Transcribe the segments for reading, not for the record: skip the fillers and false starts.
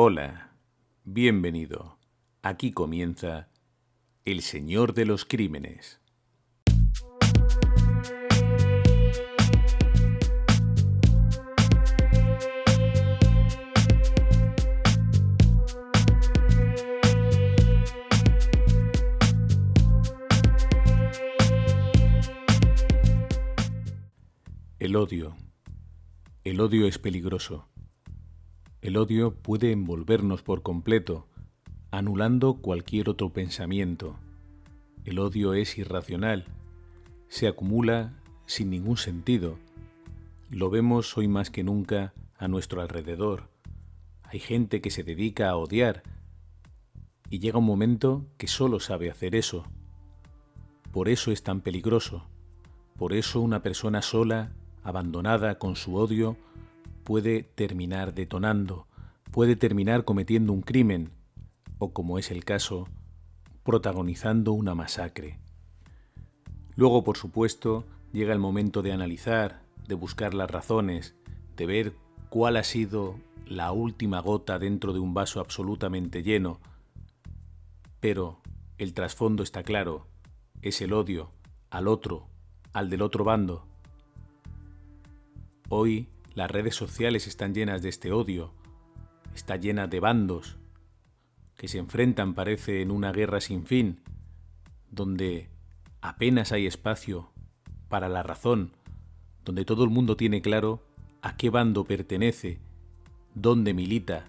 Hola, bienvenido. Aquí comienza El Señor de los Crímenes. El odio. El odio es peligroso. El odio puede envolvernos por completo, anulando cualquier otro pensamiento. El odio es irracional, se acumula sin ningún sentido. Lo vemos hoy más que nunca a nuestro alrededor. Hay gente que se dedica a odiar y llega un momento que solo sabe hacer eso. Por eso es tan peligroso. Por eso una persona sola, abandonada con su odio, puede terminar detonando, puede terminar cometiendo un crimen, o como es el caso, protagonizando una masacre. Luego, por supuesto, llega el momento de analizar, de buscar las razones, de ver cuál ha sido la última gota dentro de un vaso absolutamente lleno. Pero el trasfondo está claro, es el odio al otro, al del otro bando. Hoy las redes sociales están llenas de este odio, está llena de bandos que se enfrentan, parece, en una guerra sin fin, donde apenas hay espacio para la razón, donde todo el mundo tiene claro a qué bando pertenece, dónde milita,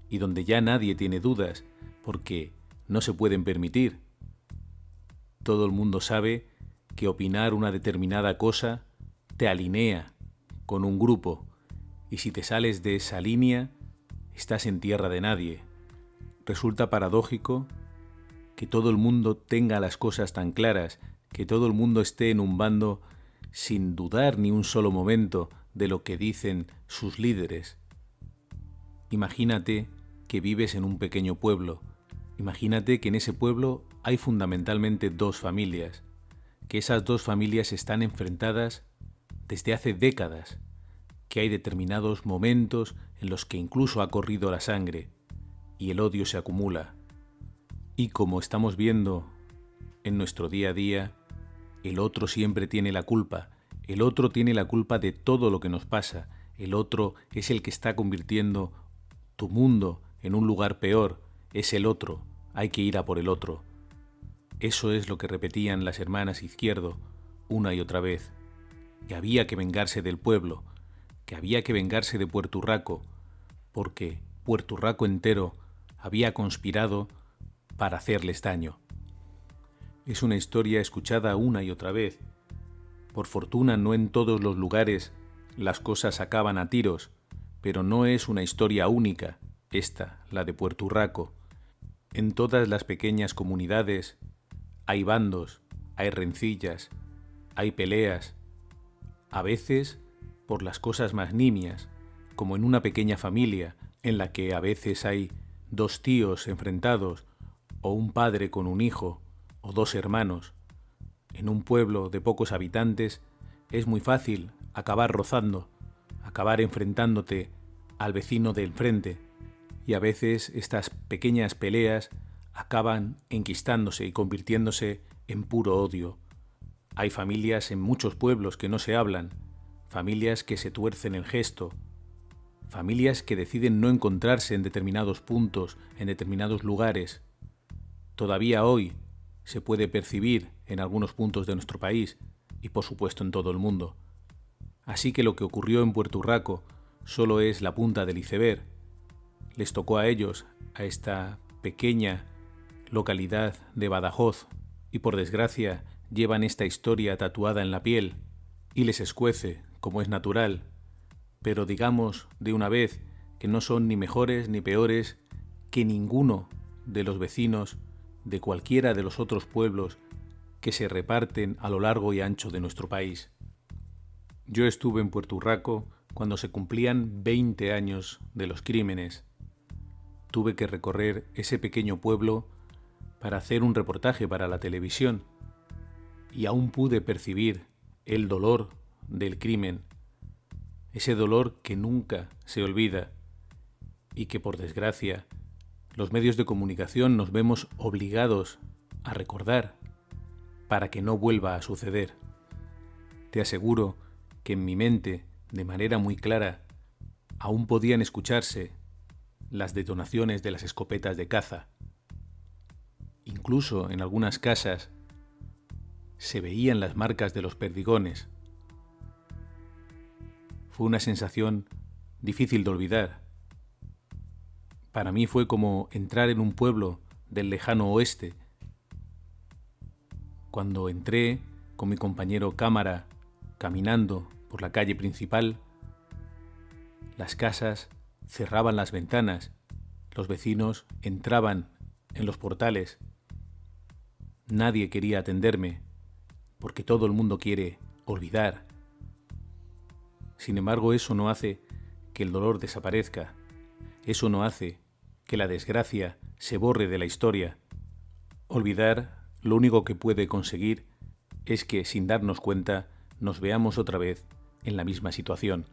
y donde ya nadie tiene dudas, porque no se pueden permitir. Todo el mundo sabe que opinar una determinada cosa te alinea con un grupo, y si te sales de esa línea, estás en tierra de nadie. Resulta paradójico que todo el mundo tenga las cosas tan claras, que todo el mundo esté en un bando sin dudar ni un solo momento de lo que dicen sus líderes. Imagínate que vives en un pequeño pueblo. Imagínate que en ese pueblo hay fundamentalmente dos familias, que esas dos familias están enfrentadas desde hace décadas, que hay determinados momentos en los que incluso ha corrido la sangre y el odio se acumula. Y como estamos viendo en nuestro día a día, el otro siempre tiene la culpa. El otro tiene la culpa de todo lo que nos pasa. El otro es el que está convirtiendo tu mundo en un lugar peor. Es el otro. Hay que ir a por el otro. Eso es lo que repetían las hermanas Izquierdo una y otra vez. Que había que vengarse del pueblo, que había que vengarse de Puerto Urraco, porque Puerto Urraco entero había conspirado para hacerles daño. Es una historia escuchada una y otra vez. Por fortuna no en todos los lugares las cosas acaban a tiros, pero no es una historia única, esta, la de Puerto Urraco. En todas las pequeñas comunidades hay bandos, hay rencillas, hay peleas, a veces por las cosas más nimias, como en una pequeña familia en la que a veces hay dos tíos enfrentados, o un padre con un hijo, o dos hermanos. En un pueblo de pocos habitantes es muy fácil acabar rozando, acabar enfrentándote al vecino del frente, y a veces estas pequeñas peleas acaban enquistándose y convirtiéndose en puro odio. Hay familias en muchos pueblos que no se hablan, familias que se tuercen el gesto, familias que deciden no encontrarse en determinados puntos, en determinados lugares. Todavía hoy se puede percibir en algunos puntos de nuestro país y por supuesto en todo el mundo. Así que lo que ocurrió en Puerto Urraco solo es la punta del iceberg. Les tocó a ellos, a esta pequeña localidad de Badajoz, y por desgracia llevan esta historia tatuada en la piel y les escuece, como es natural, pero digamos de una vez que no son ni mejores ni peores que ninguno de los vecinos de cualquiera de los otros pueblos que se reparten a lo largo y ancho de nuestro país. Yo estuve en Puerto Urraco cuando se cumplían 20 años de los crímenes. Tuve que recorrer ese pequeño pueblo para hacer un reportaje para la televisión y aún pude percibir el dolor del crimen, ese dolor que nunca se olvida y que, por desgracia, los medios de comunicación nos vemos obligados a recordar para que no vuelva a suceder. Te aseguro que en mi mente, de manera muy clara, aún podían escucharse las detonaciones de las escopetas de caza. Incluso en algunas casas se veían las marcas de los perdigones. Fue una sensación difícil de olvidar. Para mí fue como entrar en un pueblo del lejano oeste. Cuando entré con mi compañero cámara caminando por la calle principal, las casas cerraban las ventanas, los vecinos entraban en los portales. Nadie quería atenderme, porque todo el mundo quiere olvidar. Sin embargo, eso no hace que el dolor desaparezca. Eso no hace que la desgracia se borre de la historia. Olvidar lo único que puede conseguir es que, sin darnos cuenta, nos veamos otra vez en la misma situación.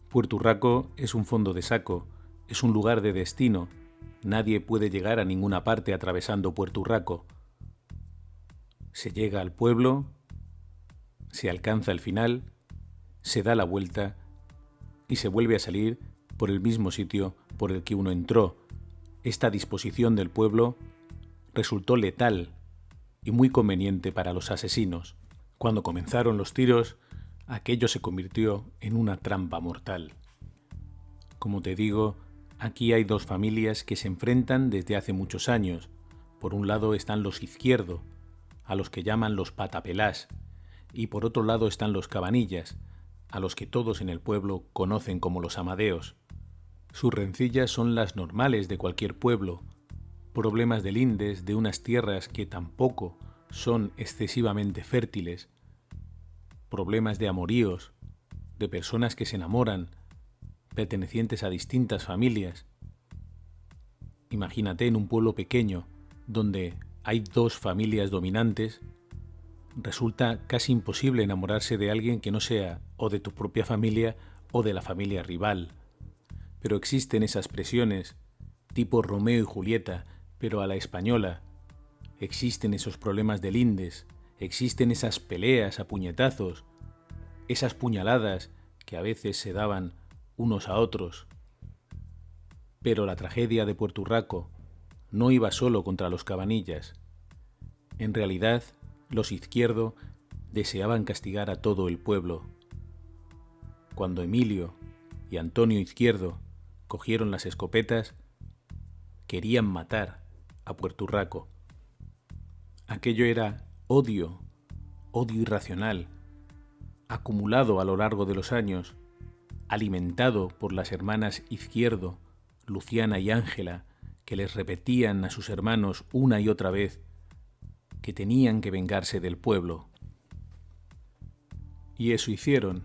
Puerto Urraco es un fondo de saco, es un lugar de destino. Nadie puede llegar a ninguna parte atravesando Puerto Urraco. Se llega al pueblo, se alcanza el final, se da la vuelta y se vuelve a salir por el mismo sitio por el que uno entró. Esta disposición del pueblo resultó letal y muy conveniente para los asesinos. Cuando comenzaron los tiros, aquello se convirtió en una trampa mortal. Como te digo, aquí hay dos familias que se enfrentan desde hace muchos años. Por un lado están los Izquierdo, a los que llaman los Patapelás, y por otro lado están los Cabanillas, a los que todos en el pueblo conocen como los Amadeos. Sus rencillas son las normales de cualquier pueblo, problemas de lindes de unas tierras que tampoco son excesivamente fértiles, problemas de amoríos, de personas que se enamoran, pertenecientes a distintas familias. Imagínate en un pueblo pequeño donde hay dos familias dominantes, resulta casi imposible enamorarse de alguien que no sea o de tu propia familia o de la familia rival. Pero existen esas presiones, tipo Romeo y Julieta, pero a la española. Existen esos problemas de lindes, existen esas peleas a puñetazos, esas puñaladas que a veces se daban unos a otros. Pero la tragedia de Puerto Urraco no iba solo contra los Cabanillas. En realidad, los Izquierdo deseaban castigar a todo el pueblo. Cuando Emilio y Antonio Izquierdo cogieron las escopetas, querían matar a Puerto Urraco. Aquello era odio irracional, acumulado a lo largo de los años, alimentado por las hermanas Izquierdo, Luciana y Ángela, que les repetían a sus hermanos una y otra vez que tenían que vengarse del pueblo. Y eso hicieron.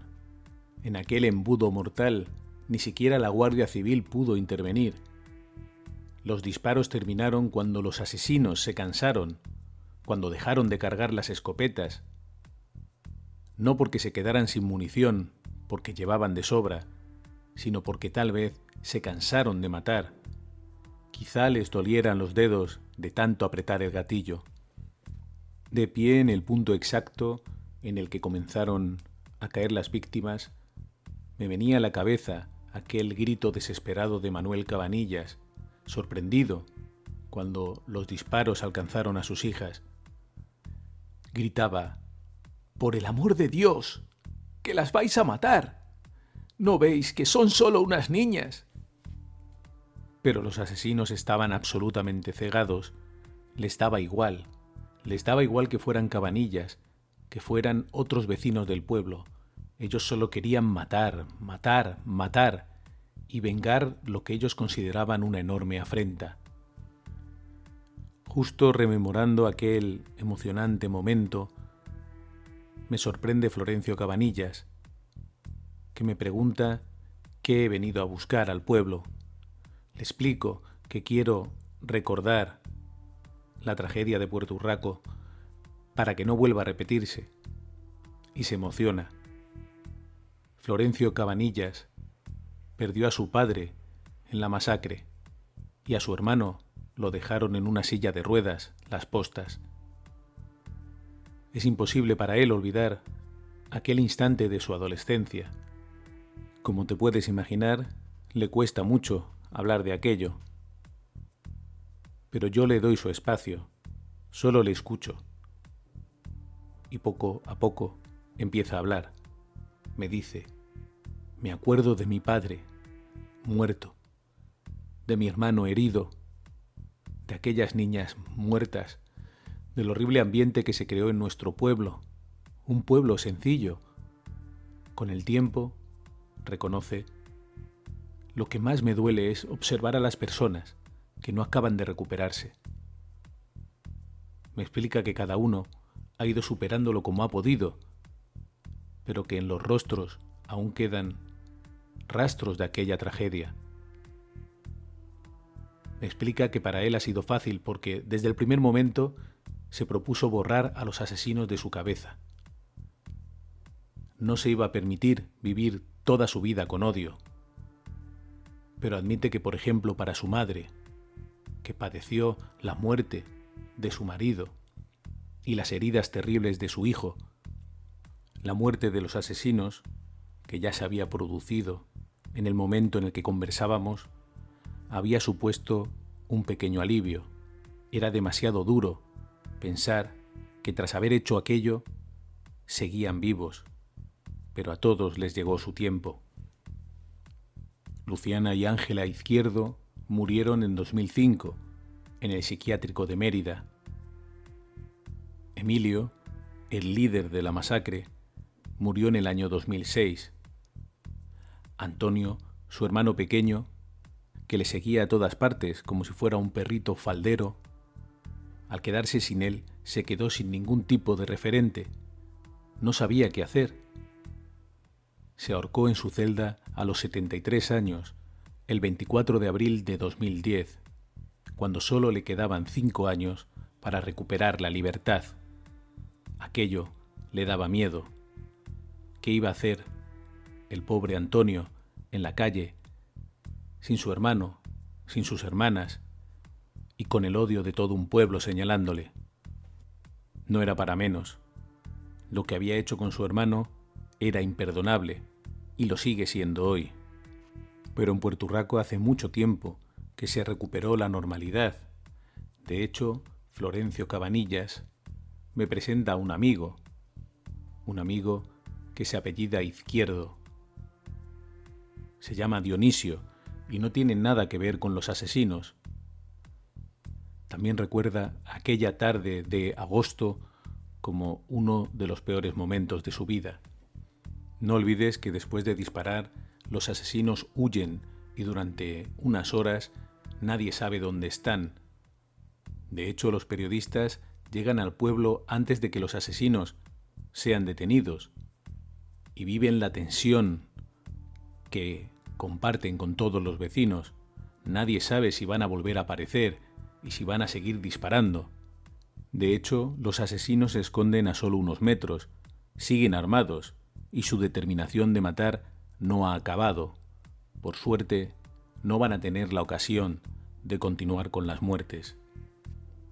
En aquel embudo mortal, ni siquiera la Guardia Civil pudo intervenir. Los disparos terminaron cuando los asesinos se cansaron, cuando dejaron de cargar las escopetas. No porque se quedaran sin munición, porque llevaban de sobra, sino porque tal vez se cansaron de matar. Quizá les dolieran los dedos de tanto apretar el gatillo. De pie en el punto exacto en el que comenzaron a caer las víctimas, me venía a la cabeza aquel grito desesperado de Manuel Cabanillas, sorprendido cuando los disparos alcanzaron a sus hijas. Gritaba: «¡Por el amor de Dios! ¡Que las vais a matar! ¿No veis que son solo unas niñas?» Pero los asesinos estaban absolutamente cegados. Les daba igual que fueran Cabanillas, que fueran otros vecinos del pueblo. Ellos solo querían matar, matar, matar y vengar lo que ellos consideraban una enorme afrenta. Justo rememorando aquel emocionante momento, me sorprende Florencio Cabanillas, que me pregunta qué he venido a buscar al pueblo. Le explico que quiero recordar la tragedia de Puerto Urraco para que no vuelva a repetirse, y se emociona. Florencio Cabanillas perdió a su padre en la masacre, y a su hermano lo dejaron en una silla de ruedas, las postas. Es imposible para él olvidar aquel instante de su adolescencia. Como te puedes imaginar, le cuesta mucho hablar de aquello. Pero yo le doy su espacio, solo le escucho. Y poco a poco empieza a hablar. Me dice: me acuerdo de mi padre, muerto, de mi hermano herido, de aquellas niñas muertas, del horrible ambiente que se creó en nuestro pueblo, un pueblo sencillo. Con el tiempo, reconoce, lo que más me duele es observar a las personas que no acaban de recuperarse. Me explica que cada uno ha ido superándolo como ha podido, pero que en los rostros aún quedan rastros de aquella tragedia. Me explica que para él ha sido fácil porque desde el primer momento se propuso borrar a los asesinos de su cabeza. No se iba a permitir vivir toda su vida con odio, pero admite que, por ejemplo, para su madre, que padeció la muerte de su marido y las heridas terribles de su hijo, la muerte de los asesinos, que ya se había producido en el momento en el que conversábamos, había supuesto un pequeño alivio. Era demasiado duro pensar que tras haber hecho aquello, seguían vivos, pero a todos les llegó su tiempo. Luciana y Ángela Izquierdo murieron en 2005, en el psiquiátrico de Mérida. Emilio, el líder de la masacre, murió en el año 2006. Antonio, su hermano pequeño, que le seguía a todas partes como si fuera un perrito faldero, al quedarse sin él, se quedó sin ningún tipo de referente. No sabía qué hacer. Se ahorcó en su celda a los 73 años, el 24 de abril de 2010, cuando solo le quedaban 5 años para recuperar la libertad. Aquello le daba miedo. ¿Qué iba a hacer el pobre Antonio en la calle, sin su hermano, sin sus hermanas, y con el odio de todo un pueblo señalándole? No era para menos. Lo que había hecho con su hermano era imperdonable, y lo sigue siendo hoy. Pero en Puerto Urraco hace mucho tiempo que se recuperó la normalidad. De hecho, Florencio Cabanillas me presenta a un amigo que se apellida Izquierdo. Se llama Dionisio y no tiene nada que ver con los asesinos. También recuerda aquella tarde de agosto como uno de los peores momentos de su vida. No olvides que después de disparar, los asesinos huyen y durante unas horas nadie sabe dónde están. De hecho, los periodistas llegan al pueblo antes de que los asesinos sean detenidos y viven la tensión que comparten con todos los vecinos. Nadie sabe si van a volver a aparecer y si van a seguir disparando. De hecho, los asesinos se esconden a solo unos metros, siguen armados y su determinación de matar no ha acabado. Por suerte, no van a tener la ocasión de continuar con las muertes.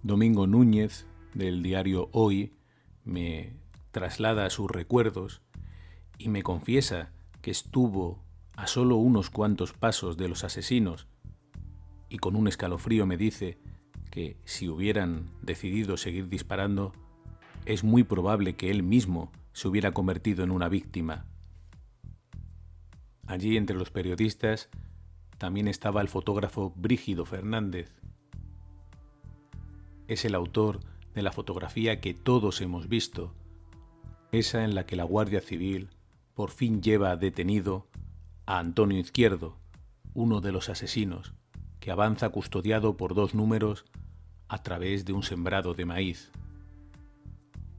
Domingo Núñez, del diario Hoy, me traslada sus recuerdos y me confiesa que estuvo a solo unos cuantos pasos de los asesinos y con un escalofrío me dice que si hubieran decidido seguir disparando, es muy probable que él mismo se hubiera convertido en una víctima. Allí entre los periodistas también estaba el fotógrafo Brígido Fernández. Es el autor de la fotografía que todos hemos visto, esa en la que la Guardia Civil por fin lleva detenido a Antonio Izquierdo, uno de los asesinos, que avanza custodiado por 2 números a través de un sembrado de maíz.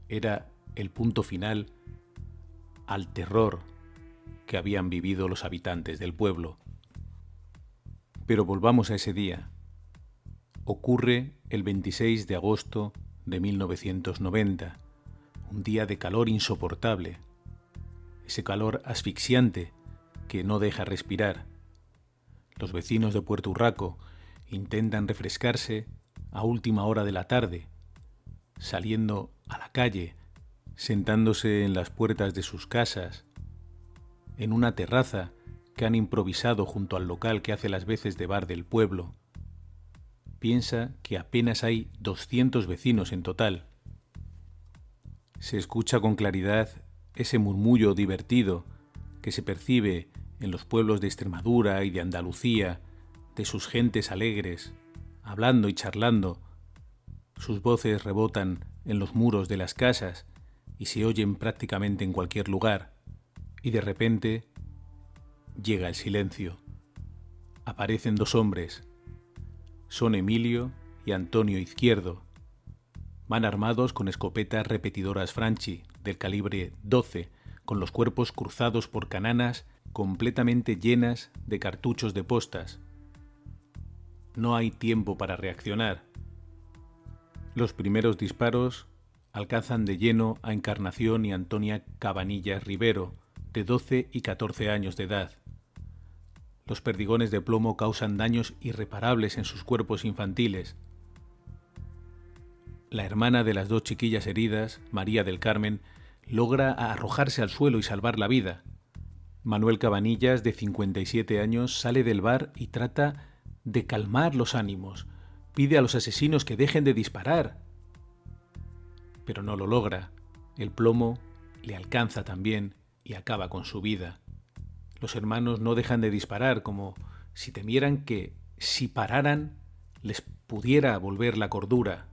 Era el punto final al terror que habían vivido los habitantes del pueblo. Pero volvamos a ese día. Ocurre el 26 de agosto de 1990, un día de calor insoportable, ese calor asfixiante que no deja respirar. los vecinos de Puerto Urraco, intentan refrescarse a última hora de la tarde, saliendo a la calle, sentándose en las puertas de sus casas, en una terraza que han improvisado junto al local que hace las veces de bar del pueblo. Piensa que apenas hay 200 vecinos en total. Se escucha con claridad ese murmullo divertido que se percibe en los pueblos de Extremadura y de Andalucía, de sus gentes alegres, hablando y charlando. Sus voces rebotan en los muros de las casas y se oyen prácticamente en cualquier lugar. Y de repente llega el silencio. Aparecen dos hombres. Son Emilio y Antonio Izquierdo. Van armados con escopetas repetidoras Franchi del calibre 12, con los cuerpos cruzados por cananas completamente llenas de cartuchos de postas. No hay tiempo para reaccionar. Los primeros disparos alcanzan de lleno a Encarnación y Antonia Cabanillas Rivero, de 12 y 14 años de edad. Los perdigones de plomo causan daños irreparables en sus cuerpos infantiles. La hermana de las dos chiquillas heridas, María del Carmen, logra arrojarse al suelo y salvar la vida. Manuel Cabanillas, de 57 años, sale del bar y trata de calmar los ánimos. Pide a los asesinos que dejen de disparar. Pero no lo logra. El plomo le alcanza también y acaba con su vida. Los hermanos no dejan de disparar, como si temieran que, si pararan, les pudiera volver la cordura.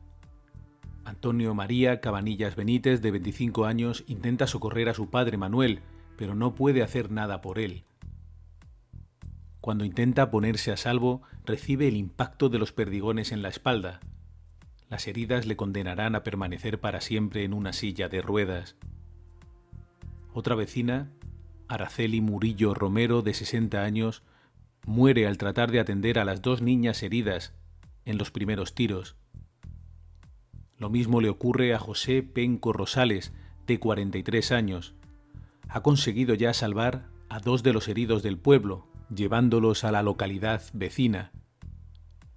Antonio María Cabanillas Benítez, de 25 años, intenta socorrer a su padre Manuel, pero no puede hacer nada por él. Cuando intenta ponerse a salvo, recibe el impacto de los perdigones en la espalda. Las heridas le condenarán a permanecer para siempre en una silla de ruedas. Otra vecina, Araceli Murillo Romero, de 60 años, muere al tratar de atender a las dos niñas heridas en los primeros tiros. Lo mismo le ocurre a José Penco Rosales, de 43 años. Ha conseguido ya salvar a dos de los heridos del pueblo, llevándolos a la localidad vecina.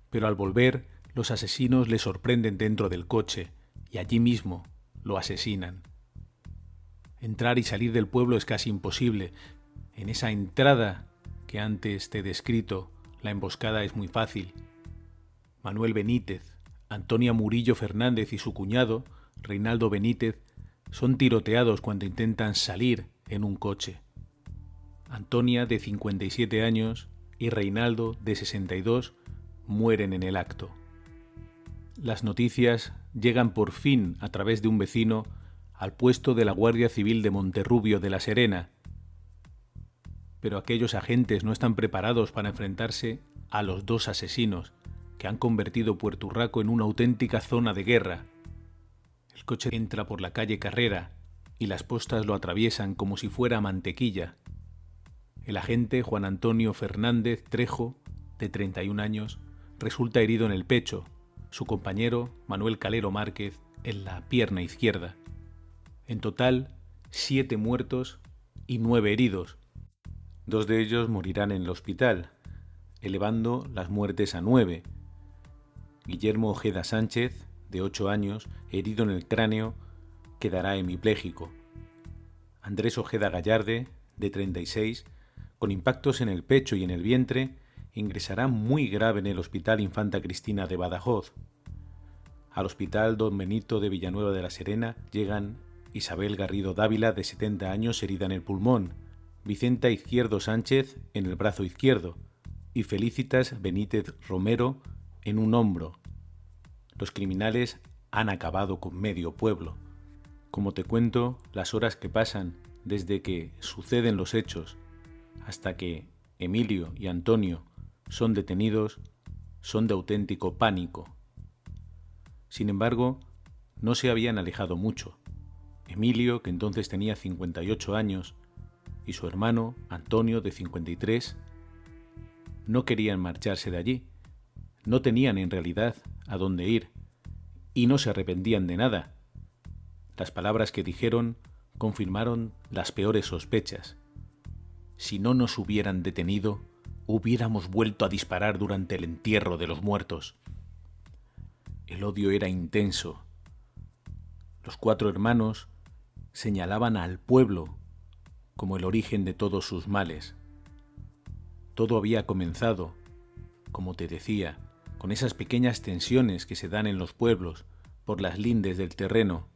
Pero al volver, los asesinos le sorprenden dentro del coche y allí mismo lo asesinan. Entrar y salir del pueblo es casi imposible. En esa entrada que antes te he descrito, la emboscada es muy fácil. Manuel Benítez, Antonia Murillo Fernández y su cuñado, Reinaldo Benítez, son tiroteados cuando intentan salir en un coche. Antonia, de 57 años, y Reinaldo, de 62, mueren en el acto. Las noticias llegan por fin, a través de un vecino, al puesto de la Guardia Civil de Monterrubio de la Serena. Pero aquellos agentes no están preparados para enfrentarse a los dos asesinos que han convertido Puerto Urraco en una auténtica zona de guerra. El coche entra por la calle Carrera y las postas lo atraviesan como si fuera mantequilla. El agente Juan Antonio Fernández Trejo, de 31 años, resulta herido en el pecho, su compañero Manuel Calero Márquez en la pierna izquierda. En total, 7 muertos y 9 heridos. 2 de ellos morirán en el hospital, elevando las muertes a 9. Guillermo Ojeda Sánchez, de 8 años, herido en el cráneo, quedará hemipléjico. Andrés Ojeda Gallarde, de 36, con impactos en el pecho y en el vientre, ingresará muy grave en el Hospital Infanta Cristina de Badajoz. Al Hospital Don Benito de Villanueva de la Serena llegan Isabel Garrido Dávila, de 70 años, herida en el pulmón, Vicenta Izquierdo Sánchez en el brazo izquierdo y Felicitas Benítez Romero en un hombro. Los criminales han acabado con medio pueblo. Como te cuento, las horas que pasan desde que suceden los hechos hasta que Emilio y Antonio son detenidos son de auténtico pánico. Sin embargo, no se habían alejado mucho. Emilio, que entonces tenía 58 años, y su hermano, Antonio, de 53, no querían marcharse de allí. No tenían en realidad a dónde ir, y no se arrepentían de nada. Las palabras que dijeron confirmaron las peores sospechas. Si no nos hubieran detenido, hubiéramos vuelto a disparar durante el entierro de los muertos. El odio era intenso. Los 4 hermanos señalaban al pueblo como el origen de todos sus males. Todo había comenzado, como te decía, con esas pequeñas tensiones que se dan en los pueblos por las lindes del terreno.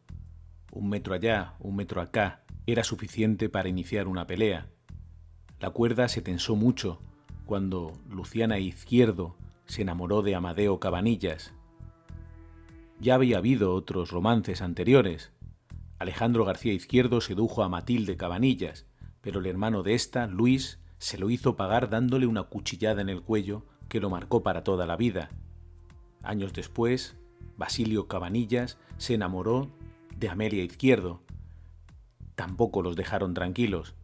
1 metro allá, 1 metro acá, era suficiente para iniciar una pelea. La cuerda se tensó mucho cuando Luciana Izquierdo se enamoró de Amadeo Cabanillas. Ya había habido otros romances anteriores. Alejandro García Izquierdo sedujo a Matilde Cabanillas, pero el hermano de esta, Luis, se lo hizo pagar dándole una cuchillada en el cuello que lo marcó para toda la vida. Años después, Basilio Cabanillas se enamoró de Amelia Izquierdo. Tampoco los dejaron tranquilos.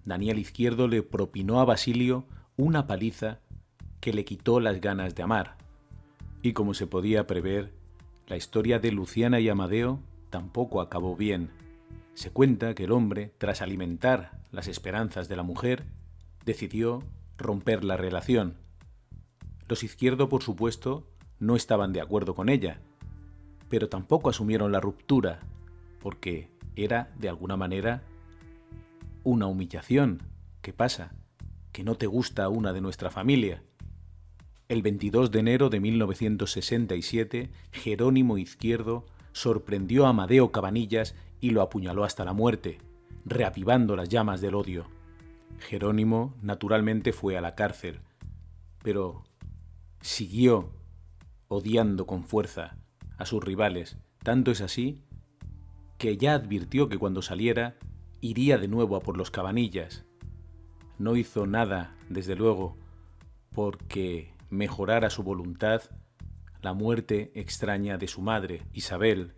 Daniel Izquierdo le propinó a Basilio una paliza que le quitó las ganas de amar. Y como se podía prever, la historia de Luciana y Amadeo tampoco acabó bien. Se cuenta que el hombre, tras alimentar las esperanzas de la mujer, decidió romper la relación. Los Izquierdo, por supuesto, no estaban de acuerdo con ella, pero tampoco asumieron la ruptura, porque era, de alguna manera, una humillación. ¿Qué pasa? ¿Que no te gusta una de nuestra familia? El 22 de enero de 1967, Jerónimo Izquierdo sorprendió a Amadeo Cabanillas y lo apuñaló hasta la muerte, reavivando las llamas del odio. Jerónimo, naturalmente, fue a la cárcel, pero siguió odiando con fuerza a sus rivales. Tanto es así que ya advirtió que cuando saliera iría de nuevo a por los Cabanillas. No hizo nada, desde luego, porque mejorara su voluntad. La muerte extraña de su madre, Isabel,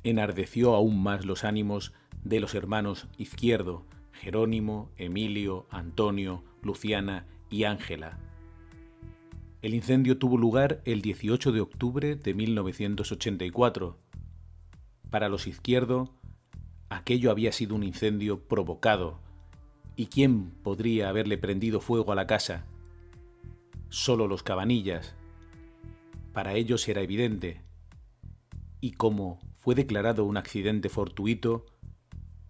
enardeció aún más los ánimos de los hermanos Izquierdo, Jerónimo, Emilio, Antonio, Luciana y Ángela. El incendio tuvo lugar el 18 de octubre de 1984. Para los Izquierdo, aquello había sido un incendio provocado. ¿Y quién podría haberle prendido fuego a la casa? Solo los Cabanillas. Para ellos era evidente. Y como fue declarado un accidente fortuito,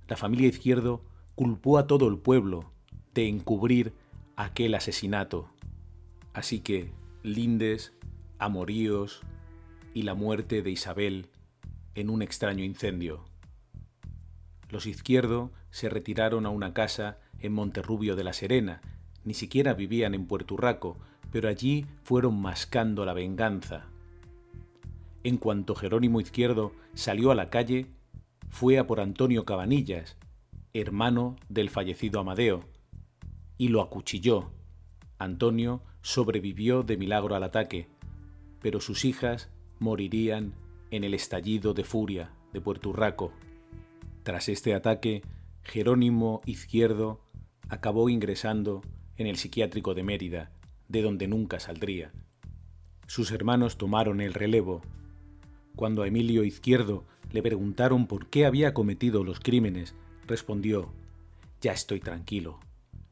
la familia Izquierdo culpó a todo el pueblo de encubrir aquel asesinato. Así que lindes, amoríos y la muerte de Isabel en un extraño incendio. Los Izquierdo se retiraron a una casa en Monterrubio de la Serena. Ni siquiera vivían en Puerto Urraco, pero allí fueron mascando la venganza. En cuanto Jerónimo Izquierdo salió a la calle, fue a por Antonio Cabanillas, hermano del fallecido Amadeo, y lo acuchilló. Antonio sobrevivió de milagro al ataque, pero sus hijas morirían en el estallido de furia de Puerto Urraco. Tras este ataque, Jerónimo Izquierdo acabó ingresando en el psiquiátrico de Mérida, de donde nunca saldría. Sus hermanos tomaron el relevo. Cuando a Emilio Izquierdo le preguntaron por qué había cometido los crímenes, respondió: «Ya estoy tranquilo.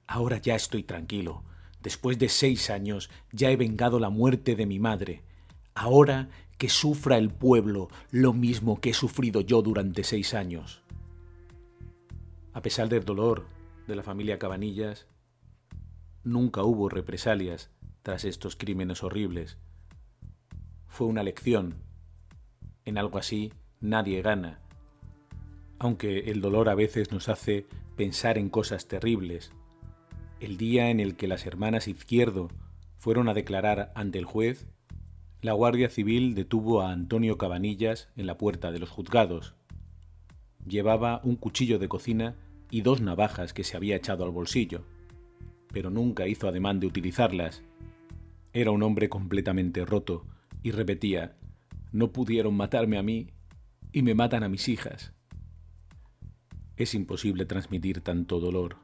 Ahora ya estoy tranquilo. Después de 6 años ya he vengado la muerte de mi madre. Ahora que sufra el pueblo lo mismo que he sufrido yo durante 6 años». A pesar del dolor de la familia Cabanillas, nunca hubo represalias tras estos crímenes horribles. Fue una lección. En algo así nadie gana, aunque el dolor a veces nos hace pensar en cosas terribles. El día en el que las hermanas Izquierdo fueron a declarar ante el juez, la Guardia Civil detuvo a Antonio Cabanillas en la puerta de los juzgados. Llevaba un cuchillo de cocina y 2 navajas que se había echado al bolsillo, pero nunca hizo ademán de utilizarlas. Era un hombre completamente roto y repetía: «No pudieron matarme a mí y me matan a mis hijas». Es imposible transmitir tanto dolor.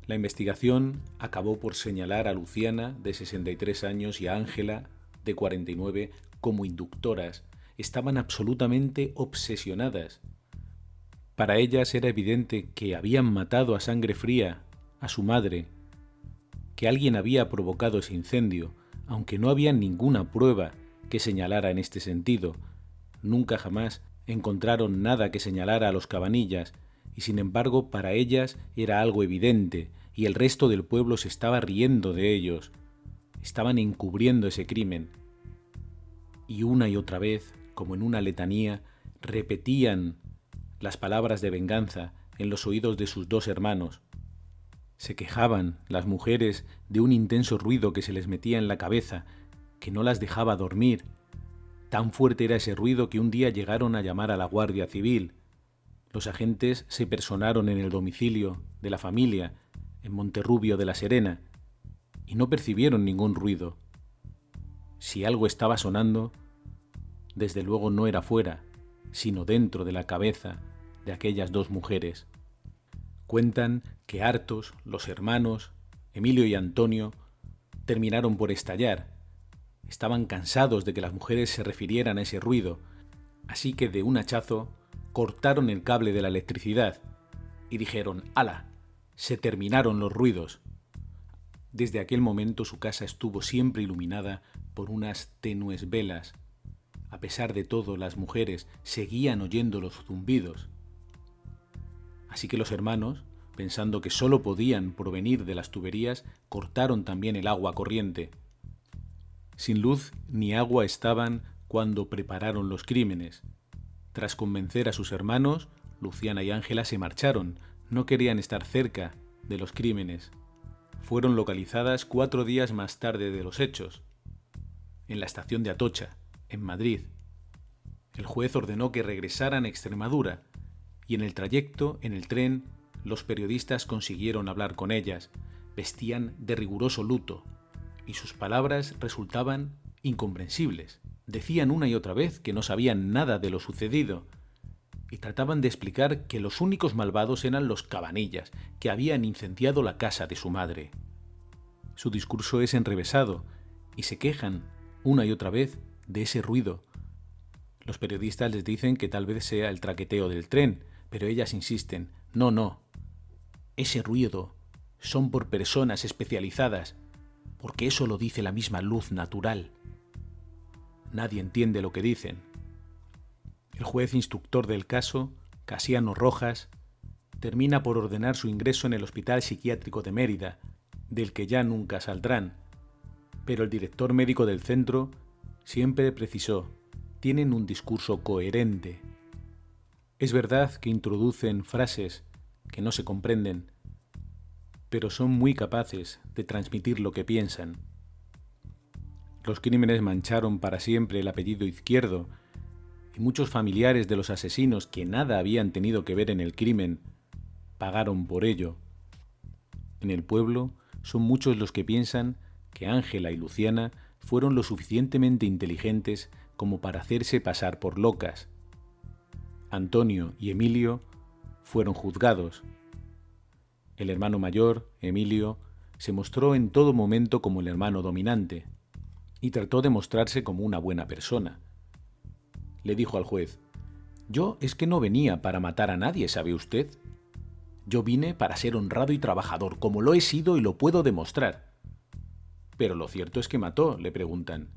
La investigación acabó por señalar a Luciana, de 63 años, y a Ángela, de 49, como inductoras. Estaban absolutamente obsesionadas. Para ellas era evidente que habían matado a sangre fría a su madre, que alguien había provocado ese incendio, aunque no había ninguna prueba que señalara en este sentido. Nunca jamás encontraron nada que señalara a los Cabanillas, y sin embargo para ellas era algo evidente, y el resto del pueblo se estaba riendo de ellos. Estaban encubriendo ese crimen. Y una y otra vez, como en una letanía, repetían las palabras de venganza en los oídos de sus dos hermanos. Se quejaban las mujeres de un intenso ruido que se les metía en la cabeza, que no las dejaba dormir. Tan fuerte era ese ruido que un día llegaron a llamar a la Guardia Civil. Los agentes se personaron en el domicilio de la familia, en Monterrubio de la Serena, y no percibieron ningún ruido. Si algo estaba sonando, desde luego no era fuera, sino dentro de la cabeza de aquellas dos mujeres. Cuentan que hartos, los hermanos, Emilio y Antonio, terminaron por estallar. Estaban cansados de que las mujeres se refirieran a ese ruido, así que de un hachazo cortaron el cable de la electricidad y dijeron: «¡Hala! Se terminaron los ruidos». Desde aquel momento su casa estuvo siempre iluminada por unas tenues velas. A pesar de todo, las mujeres seguían oyendo los zumbidos. Así que los hermanos, pensando que solo podían provenir de las tuberías, cortaron también el agua corriente. Sin luz ni agua estaban cuando prepararon los crímenes. Tras convencer a sus hermanos, Luciana y Ángela se marcharon. No querían estar cerca de los crímenes. Fueron localizadas 4 días más tarde de los hechos, en la estación de Atocha, en Madrid. El juez ordenó que regresaran a Extremadura, y en el trayecto, en el tren, los periodistas consiguieron hablar con ellas. Vestían de riguroso luto, y sus palabras resultaban incomprensibles. Decían una y otra vez que no sabían nada de lo sucedido, y trataban de explicar que los únicos malvados eran los Cabanillas, que habían incendiado la casa de su madre. Su discurso es enrevesado, y se quejan una y otra vez de ese ruido. Los periodistas les dicen que tal vez sea el traqueteo del tren, pero ellas insisten: no, ese ruido son por personas especializadas, porque eso lo dice la misma luz natural. Nadie entiende lo que dicen. El juez instructor del caso, Casiano Rojas, termina por ordenar su ingreso en el Hospital Psiquiátrico de Mérida, del que ya nunca saldrán, pero el director médico del centro siempre precisó: tienen un discurso coherente. Es verdad que introducen frases que no se comprenden, pero son muy capaces de transmitir lo que piensan. Los crímenes mancharon para siempre el apellido Izquierdo, y muchos familiares de los asesinos que nada habían tenido que ver en el crimen pagaron por ello. En el pueblo son muchos los que piensan que Ángela y Luciana fueron lo suficientemente inteligentes como para hacerse pasar por locas. Antonio y Emilio fueron juzgados. El hermano mayor, Emilio, se mostró en todo momento como el hermano dominante y trató de mostrarse como una buena persona. Le dijo al juez: «Yo es que no venía para matar a nadie, ¿sabe usted? Yo vine para ser honrado y trabajador, como lo he sido y lo puedo demostrar». «Pero lo cierto es que mató», le preguntan.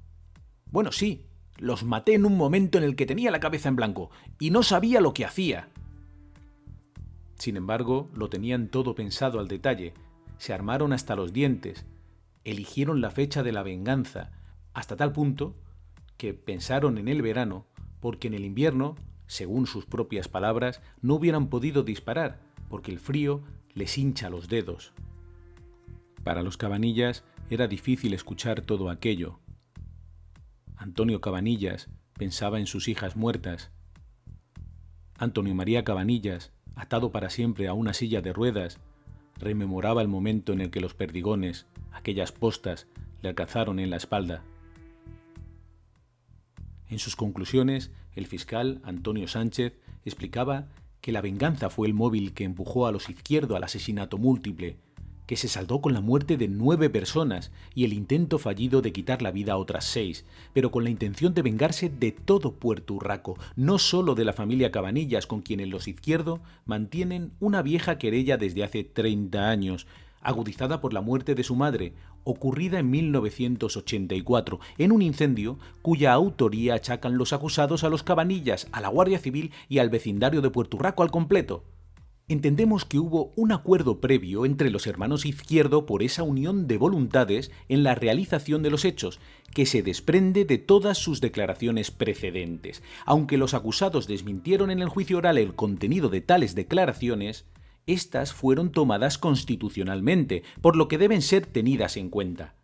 «Bueno, sí, los maté en un momento en el que tenía la cabeza en blanco y no sabía lo que hacía». Sin embargo, lo tenían todo pensado al detalle, se armaron hasta los dientes, eligieron la fecha de la venganza, hasta tal punto que pensaron en el verano, porque en el invierno, según sus propias palabras, no hubieran podido disparar, porque el frío les hincha los dedos. Para los Cabanillas era difícil escuchar todo aquello. Antonio Cabanillas pensaba en sus hijas muertas. Antonio María Cabanillas, atado para siempre a una silla de ruedas, rememoraba el momento en el que los perdigones, aquellas postas, le alcanzaron en la espalda. En sus conclusiones, el fiscal Antonio Sánchez explicaba que la venganza fue el móvil que empujó a los Izquierdo al asesinato múltiple, que se saldó con la muerte de 9 personas y el intento fallido de quitar la vida a otras 6, pero con la intención de vengarse de todo Puerto Urraco, no solo de la familia Cabanillas, con quienes los Izquierdo mantienen una vieja querella desde hace 30 años, agudizada por la muerte de su madre, ocurrida en 1984, en un incendio cuya autoría achacan los acusados a los Cabanillas, a la Guardia Civil y al vecindario de Puerto Urraco al completo. Entendemos que hubo un acuerdo previo entre los hermanos Izquierdo por esa unión de voluntades en la realización de los hechos, que se desprende de todas sus declaraciones precedentes. Aunque los acusados desmintieron en el juicio oral el contenido de tales declaraciones, estas fueron tomadas constitucionalmente, por lo que deben ser tenidas en cuenta.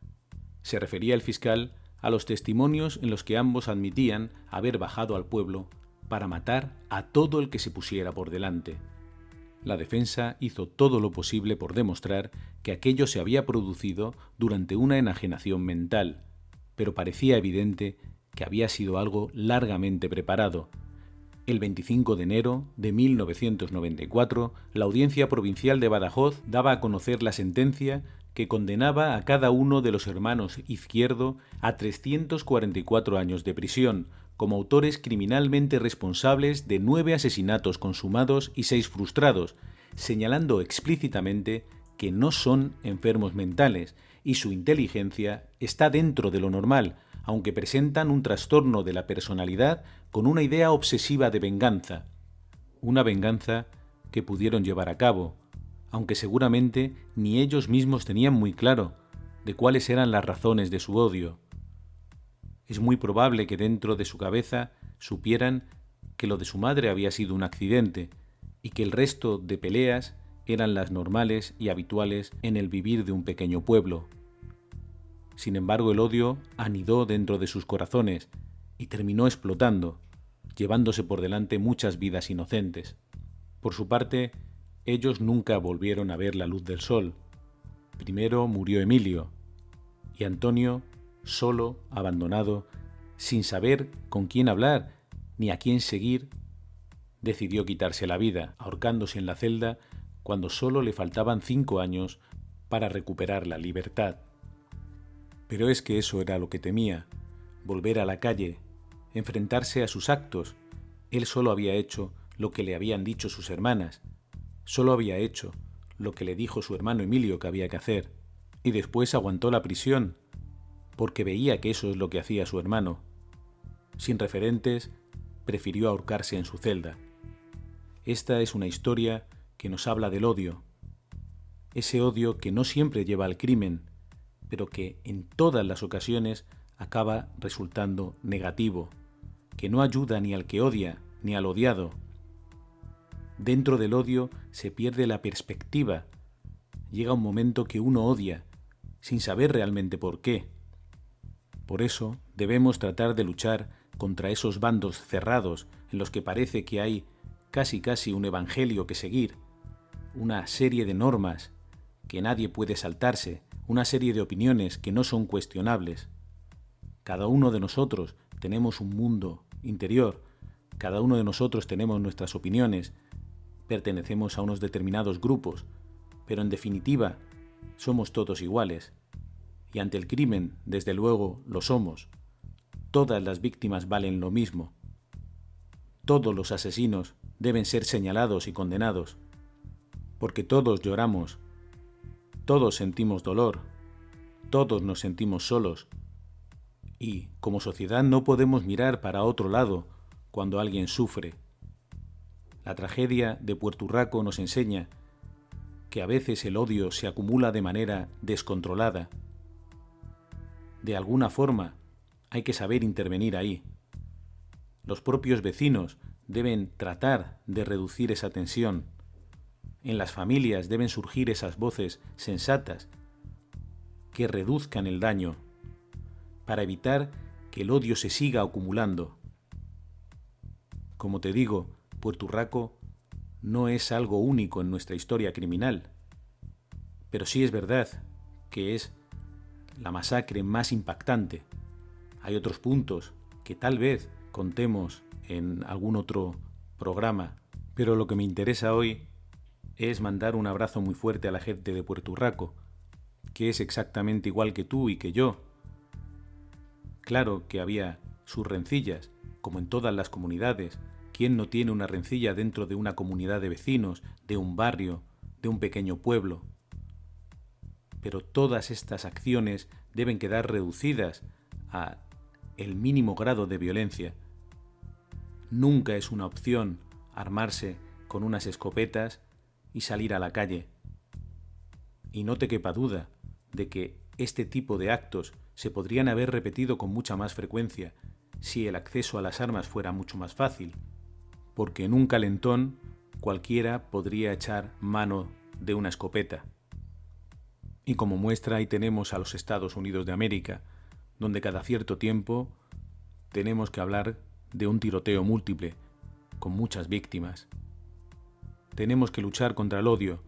Se refería el fiscal a los testimonios en los que ambos admitían haber bajado al pueblo para matar a todo el que se pusiera por delante. La defensa hizo todo lo posible por demostrar que aquello se había producido durante una enajenación mental, pero parecía evidente que había sido algo largamente preparado. El 25 de enero de 1994, la Audiencia Provincial de Badajoz daba a conocer la sentencia que condenaba a cada uno de los hermanos Izquierdo a 344 años de prisión, como autores criminalmente responsables de 9 asesinatos consumados y 6 frustrados, señalando explícitamente que no son enfermos mentales y su inteligencia está dentro de lo normal, aunque presentan un trastorno de la personalidad con una idea obsesiva de venganza. Una venganza que pudieron llevar a cabo, aunque seguramente ni ellos mismos tenían muy claro de cuáles eran las razones de su odio. Es muy probable que dentro de su cabeza supieran que lo de su madre había sido un accidente y que el resto de peleas eran las normales y habituales en el vivir de un pequeño pueblo. Sin embargo, el odio anidó dentro de sus corazones y terminó explotando, llevándose por delante muchas vidas inocentes. Por su parte, ellos nunca volvieron a ver la luz del sol. Primero murió Emilio, y Antonio, solo, abandonado, sin saber con quién hablar ni a quién seguir, decidió quitarse la vida, ahorcándose en la celda cuando solo le faltaban 5 años para recuperar la libertad. Pero es que eso era lo que temía, volver a la calle, enfrentarse a sus actos. Él solo había hecho lo que le habían dicho sus hermanas, solo había hecho lo que le dijo su hermano Emilio que había que hacer, y después aguantó la prisión, porque veía que eso es lo que hacía su hermano. Sin referentes, prefirió ahorcarse en su celda. Esta es una historia que nos habla del odio, ese odio que no siempre lleva al crimen, pero que en todas las ocasiones acaba resultando negativo, que no ayuda ni al que odia ni al odiado. Dentro del odio se pierde la perspectiva. Llega un momento que uno odia, sin saber realmente por qué. Por eso debemos tratar de luchar contra esos bandos cerrados en los que parece que hay casi un evangelio que seguir, una serie de normas que nadie puede saltarse, una serie de opiniones que no son cuestionables. Cada uno de nosotros tenemos un mundo interior, cada uno de nosotros tenemos nuestras opiniones, pertenecemos a unos determinados grupos, pero en definitiva somos todos iguales. Y ante el crimen, desde luego, lo somos. Todas las víctimas valen lo mismo. Todos los asesinos deben ser señalados y condenados, porque todos lloramos, todos sentimos dolor, todos nos sentimos solos, y como sociedad no podemos mirar para otro lado cuando alguien sufre. La tragedia de Puerto Urraco nos enseña que a veces el odio se acumula de manera descontrolada. De alguna forma hay que saber intervenir ahí. Los propios vecinos deben tratar de reducir esa tensión. En las familias deben surgir esas voces sensatas que reduzcan el daño para evitar que el odio se siga acumulando. Como te digo, Puerto Urraco no es algo único en nuestra historia criminal, pero sí es verdad que es la masacre más impactante. Hay otros puntos que tal vez contemos en algún otro programa, pero lo que me interesa hoy es mandar un abrazo muy fuerte a la gente de Puerto Urraco, que es exactamente igual que tú y que yo. Claro que había sus rencillas, como en todas las comunidades. ¿Quién no tiene una rencilla dentro de una comunidad de vecinos, de un barrio, de un pequeño pueblo? pero todas estas acciones deben quedar reducidas a el mínimo grado de violencia. Nunca es una opción armarse con unas escopetas y salir a la calle. Y no te quepa duda de que este tipo de actos se podrían haber repetido con mucha más frecuencia si el acceso a las armas fuera mucho más fácil, porque en un calentón cualquiera podría echar mano de una escopeta. Y como muestra ahí tenemos a los Estados Unidos de América, donde cada cierto tiempo tenemos que hablar de un tiroteo múltiple, con muchas víctimas. Tenemos que luchar contra el odio,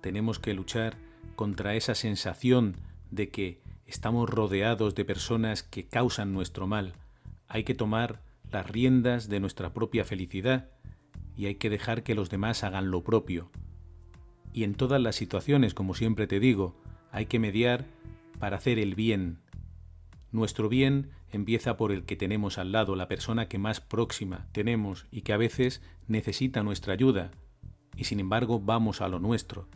tenemos que luchar contra esa sensación de que estamos rodeados de personas que causan nuestro mal. Hay que tomar las riendas de nuestra propia felicidad y hay que dejar que los demás hagan lo propio. Y en todas las situaciones, como siempre te digo, hay que mediar para hacer el bien. Nuestro bien empieza por el que tenemos al lado, la persona que más próxima tenemos y que a veces necesita nuestra ayuda, y sin embargo vamos a lo nuestro.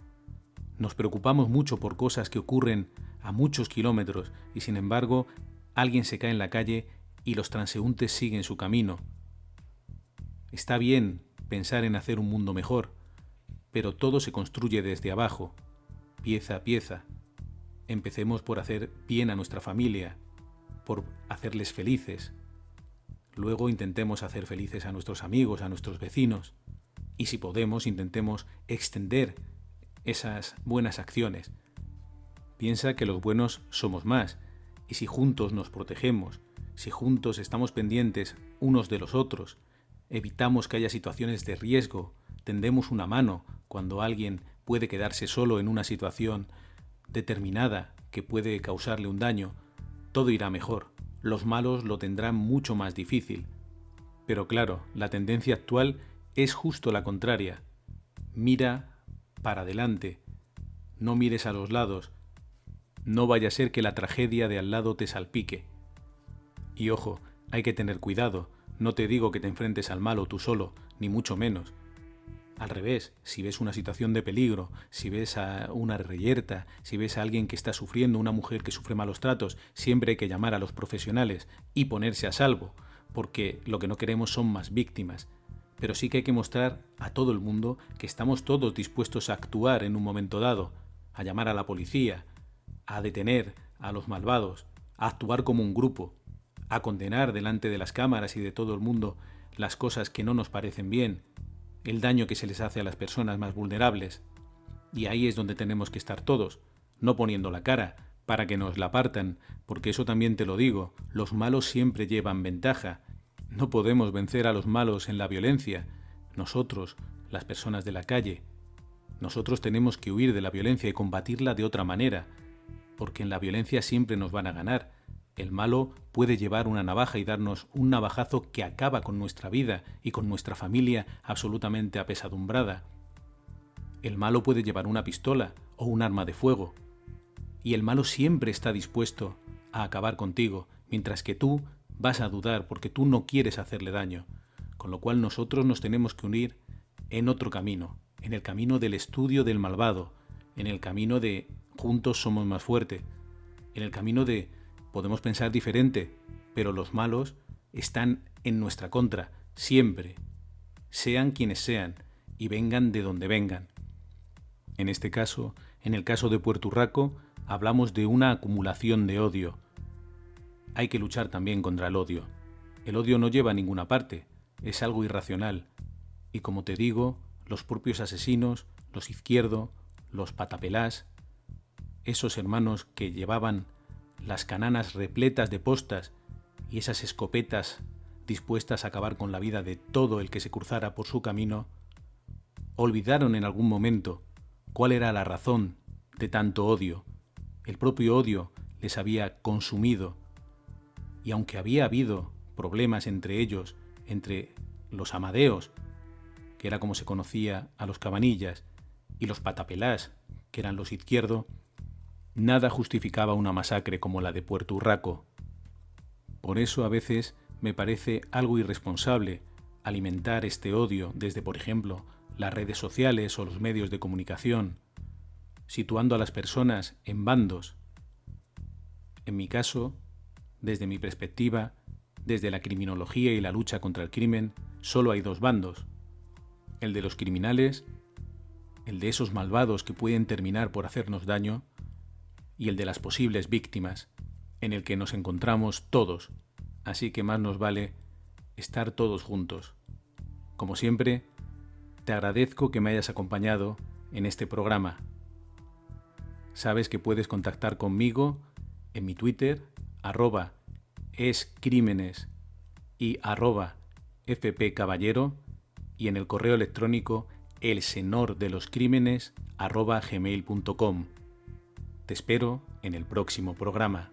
Nos preocupamos mucho por cosas que ocurren a muchos kilómetros y sin embargo alguien se cae en la calle y los transeúntes siguen su camino. Está bien pensar en hacer un mundo mejor, pero todo se construye desde abajo, pieza a pieza. Empecemos por hacer bien a nuestra familia, por hacerles felices. Luego intentemos hacer felices a nuestros amigos, a nuestros vecinos. Y si podemos, intentemos extender esas buenas acciones. Piensa que los buenos somos más, y si juntos nos protegemos, si juntos estamos pendientes unos de los otros, evitamos que haya situaciones de riesgo, tendemos una mano cuando alguien puede quedarse solo en una situación determinada que puede causarle un daño, todo irá mejor. Los malos lo tendrán mucho más difícil. Pero claro, la tendencia actual es justo la contraria. Mira para adelante, no mires a los lados, no vaya a ser que la tragedia de al lado te salpique. Y ojo, hay que tener cuidado, no te digo que te enfrentes al malo tú solo, ni mucho menos. Al revés, si ves una situación de peligro, si ves a una reyerta, si ves a alguien que está sufriendo, una mujer que sufre malos tratos, siempre hay que llamar a los profesionales y ponerse a salvo, porque lo que no queremos son más víctimas. Pero sí que hay que mostrar a todo el mundo que estamos todos dispuestos a actuar en un momento dado, a llamar a la policía, a detener a los malvados, a actuar como un grupo, a condenar delante de las cámaras y de todo el mundo las cosas que no nos parecen bien, el daño que se les hace a las personas más vulnerables. Y ahí es donde tenemos que estar todos, no poniendo la cara para que nos la partan, porque eso también te lo digo, los malos siempre llevan ventaja. No podemos vencer a los malos en la violencia. Nosotros, las personas de la calle, nosotros tenemos que huir de la violencia y combatirla de otra manera, porque en la violencia siempre nos van a ganar. El malo puede llevar una navaja y darnos un navajazo que acaba con nuestra vida y con nuestra familia absolutamente apesadumbrada. El malo puede llevar una pistola o un arma de fuego. Y el malo siempre está dispuesto a acabar contigo, mientras que tú vas a dudar porque tú no quieres hacerle daño. Con lo cual nosotros nos tenemos que unir en otro camino, en el camino del estudio del malvado, en el camino de juntos somos más fuertes, en el camino de podemos pensar diferente, pero los malos están en nuestra contra, siempre, sean quienes sean y vengan de donde vengan. En este caso, en el caso de Puerto Urraco, hablamos de una acumulación de odio. Hay que luchar también contra el odio. El odio no lleva a ninguna parte, es algo irracional. Y como te digo, los propios asesinos, los Izquierdo, los Patapelás, esos hermanos que llevaban las cananas repletas de postas y esas escopetas dispuestas a acabar con la vida de todo el que se cruzara por su camino, olvidaron en algún momento cuál era la razón de tanto odio. El propio odio les había consumido. Y aunque había habido problemas entre ellos, entre los Amadeos, que era como se conocía a los Cabanillas, y los Patapelás, que eran los Izquierdo, nada justificaba una masacre como la de Puerto Urraco. Por eso a veces me parece algo irresponsable alimentar este odio desde, por ejemplo, las redes sociales o los medios de comunicación. situando a las personas en bandos. En mi caso, desde mi perspectiva, desde la criminología y la lucha contra el crimen, solo hay dos bandos: el de los criminales, el de esos malvados que pueden terminar por hacernos daño, y el de las posibles víctimas, en el que nos encontramos todos, así que más nos vale estar todos juntos. Como siempre, te agradezco que me hayas acompañado en este programa. Sabes que puedes contactar conmigo en mi Twitter, @escrímenes y @fpcaballero, y en el correo electrónico elsenordeloscrímenes@gmail.com. Te espero en el próximo programa.